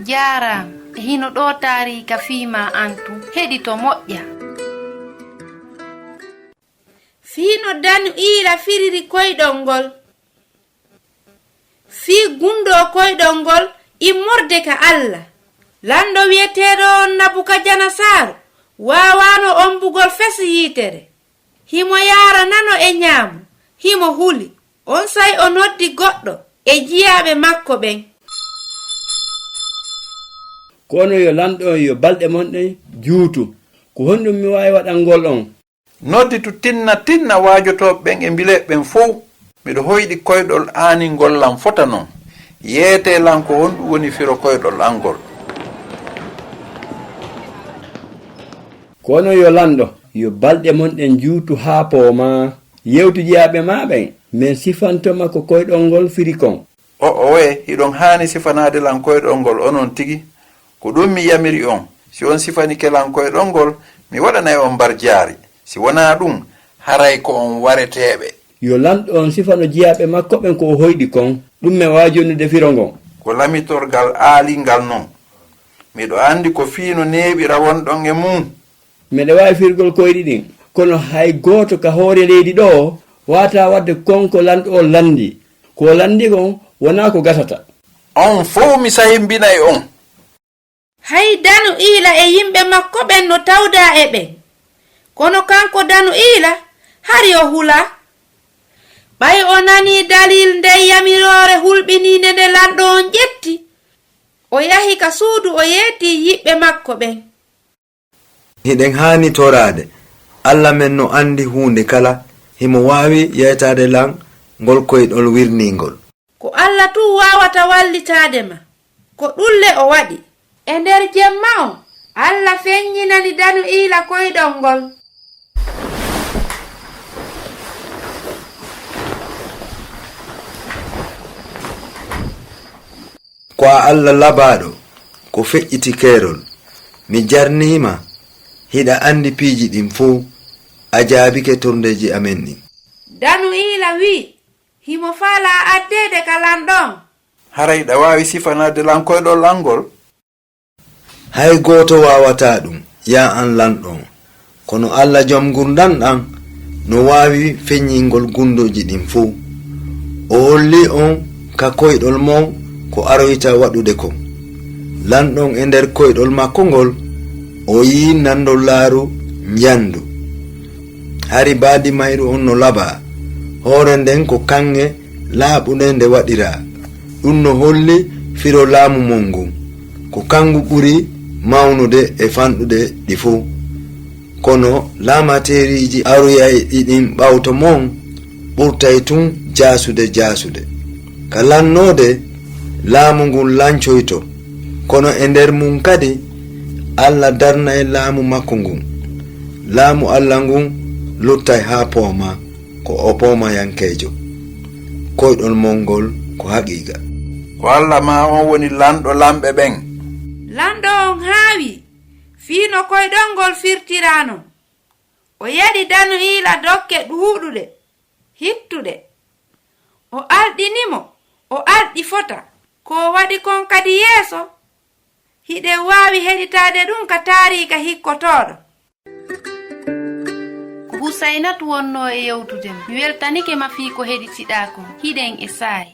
Jaram, hino ɗo tarika fiima antu heɗito moƴƴa. Fiino danu iila firiri koyɗol ngol. Fii gundo koyɗol ngol immorde ka Allah. Lando wiyeteeɗo Nabukadana Saaru waawano ombugol fesi yiitere. Himo yaara nano e ñaamu, himo huli. On say o noddi goɗɗo e jiyaaɓe makko ɓen. Kono yo lanɗo yo balɗe monɗe juutu ko honɗum mi wawi waɗangol on. Nodditu tinna waajotoɓe ɓen e mbileɓen fof miɗo hoyɗi koyɗol aaningol lam fota non yeete lan ko honɗum woni firo koyɗol angol. Kono yo lanɗo yo balɗe monɗen juutu haa pooma yewtu jeyaɓe maɓen min sifantoma ko koyɗol ngol firi kon. Owe hiɗon haani sifanade lan koyɗol ngol onon tigi ko ɗum mi yamiri on si on sifani kelan koyɗol ngol mi waɗanay on mbar jaari si wona ɗum haray ko on wareteɓe. Yo lanɗo on sifano jeyaɓe makko ɓen ko o hoyɗi kon ɗum mi wawi jonnude firo ngon. Ko lamitorgal aalingal non miɗo andi ko fiino neeɓira wonɗon e mum. Meɗe wawi firgol koyɗi ɗin kono hay goto ka hoore leydi ɗo wata wadde konko lanɗo o landi ko landi kon wona ko gasata. On fof mi sahimbinay on. Hay danu iila e yimɓe makko ɓen no tawda e ɓen. Kono kanko danu iila hari o hula. Ɓay o nani dalil nde yamirore hulɓininde nde lanɗo on ƴetti. O yahi ka suudu o yeeti yiɓɓe makko ɓen. Hiɗen haani torade Allah men no andi hunde kala himo wawi yeytade lan ngol koyɗol wirniingol. Ko Allah tu wawata wallitade ma ko ɗulle o waɗi. E nder jemma o Allah feññinani danu iila koyɗol ngol. Ko Allah labaɗo ko feƴƴiti keerol mi jarnima hiɗa andi piiji ɗin fuu a jaabike torndeji amen ɗin. Danu iila wi himo faala addede ka lanɗon. Haray ɗa wawi sifanade lan koyɗol angol. Hay goto wawata ɗum ya an lanɗon kono Allah jom gurdan ɗan no wawi feññingol gundoji ɗin fuu o holli on ka koyɗol mon ko aroyta waɗude kon. Lanɗon e nder koyɗol makko ngol o yi nandol laaru njandu hari baadi mayru on no laba hoore nden ko kange laaɓude nde waɗira ɗum no holli firo laamu mon ngun ko kangu ɓuri mawnude e fanɗude ɗi fuu kono laamateriiji aroyay ɗiɗin ɓawto mon ɓurtay tun jaasude ka lannode laamu ngun lancoyto kono e nder mum kadi Allah darnay laamu makko ngun laamu Allah ngun luttay haa pooma ko o poomayankeejo koyɗol mongol ko haqiiqa. Ko Allah ma on woni lanɗo lamɓe ɓen. Lanɗo on haawi fiino koyɗol ngol firtirano o yaɗi danu iila dokke ɗuuɗuɗe hittuɗe o alɗinimo o alɗi fota ko waɗi kon kadi yeeso hiɗe waawi heɗitade ɗum ka taarika hikkotoɗo. Ko Husainatu wonno e yewtude mi weltanike ma fii ko heɗitiɗa kon hiɗen e saayi.